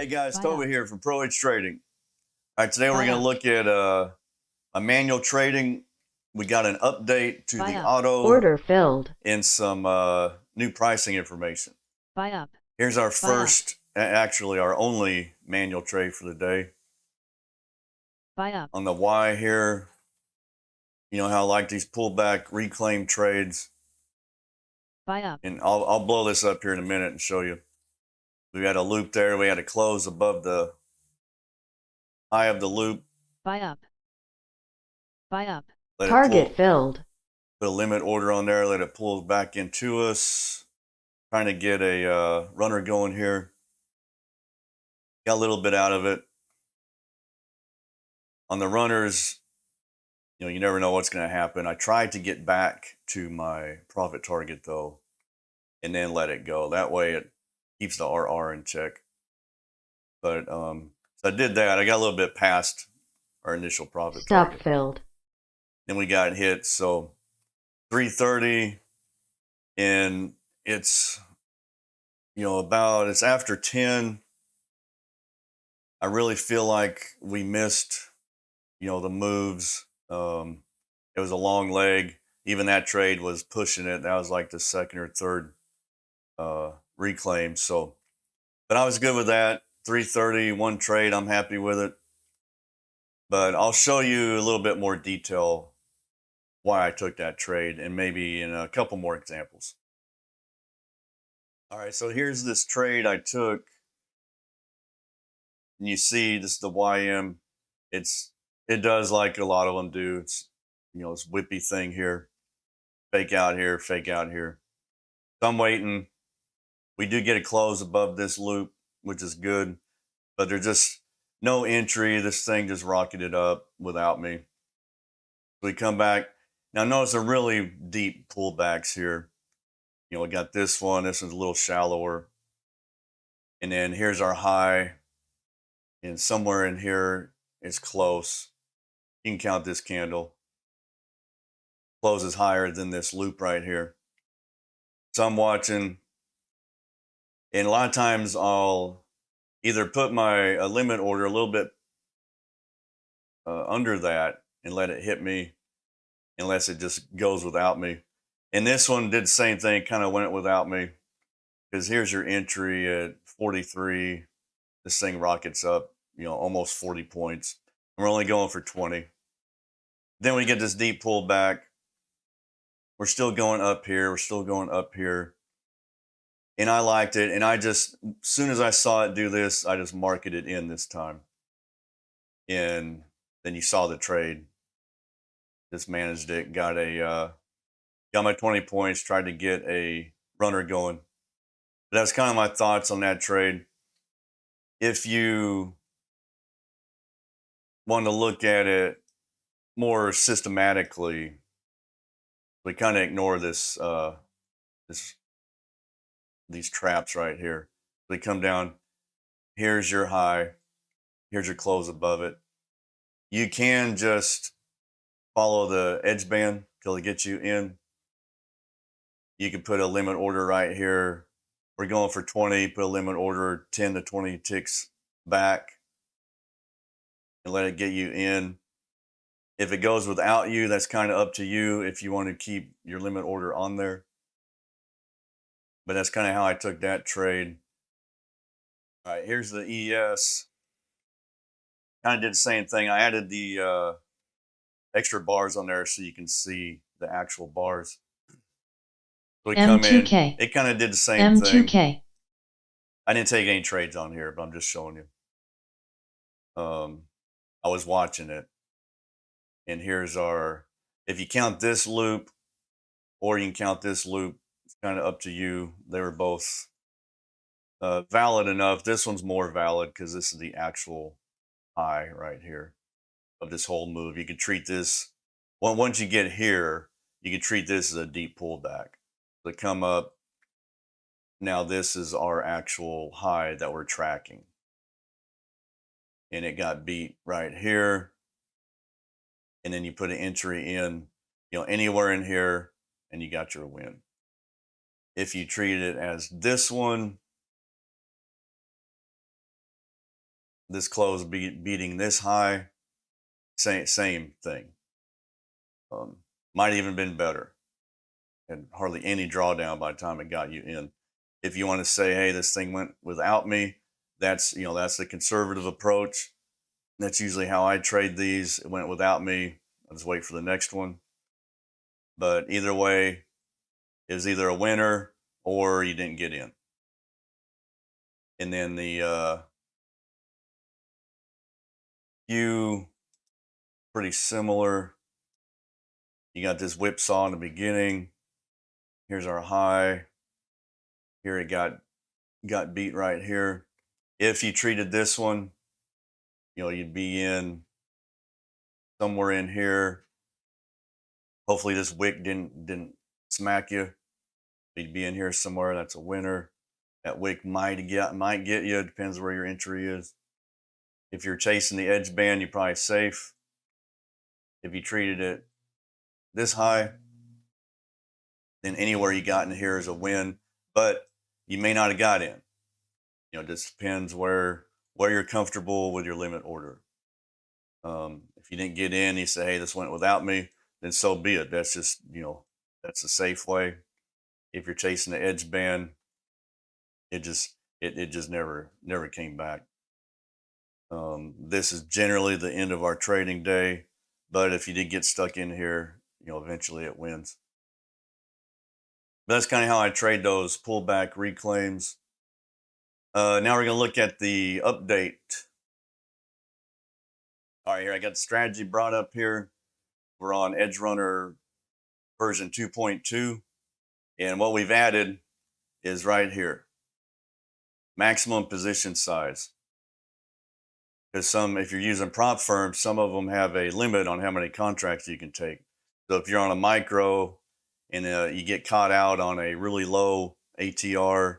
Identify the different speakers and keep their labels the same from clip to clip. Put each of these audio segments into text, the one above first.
Speaker 1: guys,
Speaker 2: Buy
Speaker 1: Tova
Speaker 2: up.
Speaker 1: here from ProEdge Trading. All right, today we're
Speaker 2: Buy
Speaker 1: going to
Speaker 2: up.
Speaker 1: look at a manual trading. We got an update to
Speaker 2: Buy
Speaker 1: the
Speaker 2: up.
Speaker 1: auto
Speaker 2: Order filled.
Speaker 1: and some new pricing information.
Speaker 2: Buy up.
Speaker 1: Here's our
Speaker 2: Buy up.
Speaker 1: first, actually our only manual trade for the day.
Speaker 2: Buy up.
Speaker 1: On the Y here, you know how I like these pullback reclaim trades.
Speaker 2: Buy up.
Speaker 1: And I'll blow this up here in a minute and show you. We had a loop there. We had to close above the high of the loop.
Speaker 2: Buy up. Buy up.
Speaker 1: Let
Speaker 2: Target filled.
Speaker 1: Put a limit order on there. Let it pull back into us. Trying to get a runner going here. Got a little bit out of it. On the runners, you know, you never know what's going to happen. I tried to get back to my profit target though, and then let it go. That way it keeps the RR in check. But so I did that. I got a little bit past our initial profit
Speaker 2: Stop
Speaker 1: target.
Speaker 2: filled.
Speaker 1: Then we got hit. So 330, and it's, you know, it's after 10. I really feel like we missed, you know, the moves. It was a long leg. Even that trade was pushing it. That was like the second or third reclaim. So, but I was good with that. 330, one trade. I'm happy with it. But I'll show you a little bit more detail why I took that trade, and maybe in a couple more examples. All right, so here's this trade I took. And you see this is the YM. It does like a lot of them do. It's, you know, this whippy thing here. Fake out here, fake out here. So I'm waiting. We do get a close above this loop, which is good. But there's just no entry. This thing just rocketed up without me. We come back. Now notice the really deep pullbacks here. You know, we got this one. This one's a little shallower. And then here's our high. And somewhere in here is close. You can count this candle. Closes higher than this loop right here. So I'm watching. And a lot of times I'll either put my limit order a little bit under that and let it hit me, unless it just goes without me. And this one did the same thing, kind of went without me. Because here's your entry at 43. This thing rockets up, you know, almost 40 points. We're only going for 20. Then we get this deep pullback. We're still going up here. We're still going up here. And I liked it. And I just, as soon as I saw it do this, I just marketed it in this time. And then you saw the trade. Just managed it. Got my 20 points. Tried to get a runner going. But that's kind of my thoughts on that trade. If you want to look at it more systematically, we kind of ignore these traps right here. They come down. Here's your high. Here's your close above it. You can just follow the edge band till it gets you in. You can put a limit order right here. We're going for 20. Put a limit order 10 to 20 ticks back and let it get you in. If it goes without you, that's kind of up to you if you want to keep your limit order on there. But that's kind of how I took that trade. All right, here's the ES. Kind of did the same thing. I added the extra bars on there so you can see the actual bars. So we come in. It kind of did the same thing.
Speaker 2: M2K.
Speaker 1: I didn't take any trades on here, but I'm just showing you. I was watching it. And here's our, if you count this loop or you can count this loop, it's kind of up to you. They were both valid enough. This one's more valid because this is the actual high right here of this whole move. You could treat this, well, once you get here, you could treat this as a deep pullback. So come up, now this is our actual high that we're tracking. And it got beat right here. And then you put an entry in, you know, anywhere in here, and you got your win. If you treat it as this one, this close beating this high, same thing. Might even been better, and hardly any drawdown by the time it got you in. If you want to say, hey, this thing went without me, that's that's the conservative approach. That's usually how I trade these. It went without me. I just wait for the next one. But either way, is either a winner or you didn't get in. And then the few pretty similar. You got this whipsaw in the beginning. Here's our high. Here it got beat right here. If you treated this one, you'd be in somewhere in here. Hopefully this wick didn't smack you. You'd be in here somewhere. That's a winner. That wick might get you. Depends where your entry is. If you're chasing the edge band, you're probably safe. If you treated it this high, then anywhere you got in here is a win. But you may not have got in. It just depends where you're comfortable with your limit order. If you didn't get in, you say, hey, this went without me, then so be it. That's just, that's the safe way. If you're chasing the edge band, it just never came back. This is generally the end of our trading day, but if you did get stuck in here, eventually it wins. But that's kind of how I trade those pullback reclaims. Now we're going to look at the update. All right, here I got the strategy brought up here. We're on EdgeRunner version 2.2. And what we've added is right here. Maximum position size. Because if you're using prop firms, some of them have a limit on how many contracts you can take. So if you're on a micro and you get caught out on a really low ATR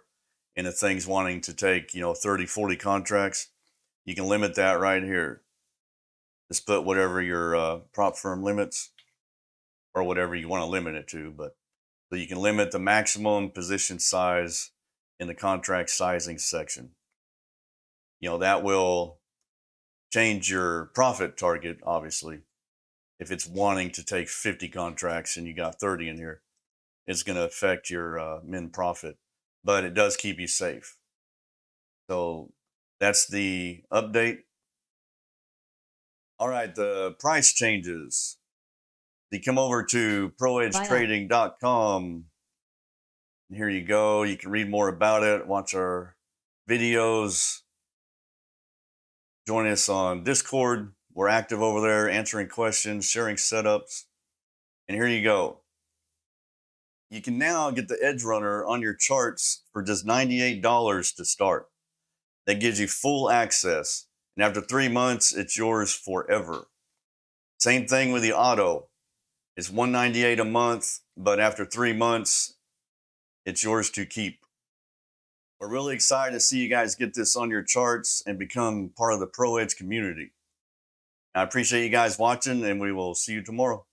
Speaker 1: and the thing's wanting to take, 30, 40 contracts, you can limit that right here. Just put whatever your prop firm limits or whatever you want to limit it to. But so you can limit the maximum position size in the contract sizing section. That will change your profit target, obviously. If it's wanting to take 50 contracts and you got 30 in here, it's going to affect your min profit, but it does keep you safe. So that's the update. All right, the price changes. You come over to PROEDGETrading.com. And here you go. You can read more about it, watch our videos, join us on Discord. We're active over there, answering questions, sharing setups. And here you go. You can now get the EdgeRunner on your charts for just $98 to start. That gives you full access. And after 3 months, it's yours forever. Same thing with the auto. It's $198 a month, but after 3 months, it's yours to keep. We're really excited to see you guys get this on your charts and become part of the ProEdge community. I appreciate you guys watching, and we will see you tomorrow.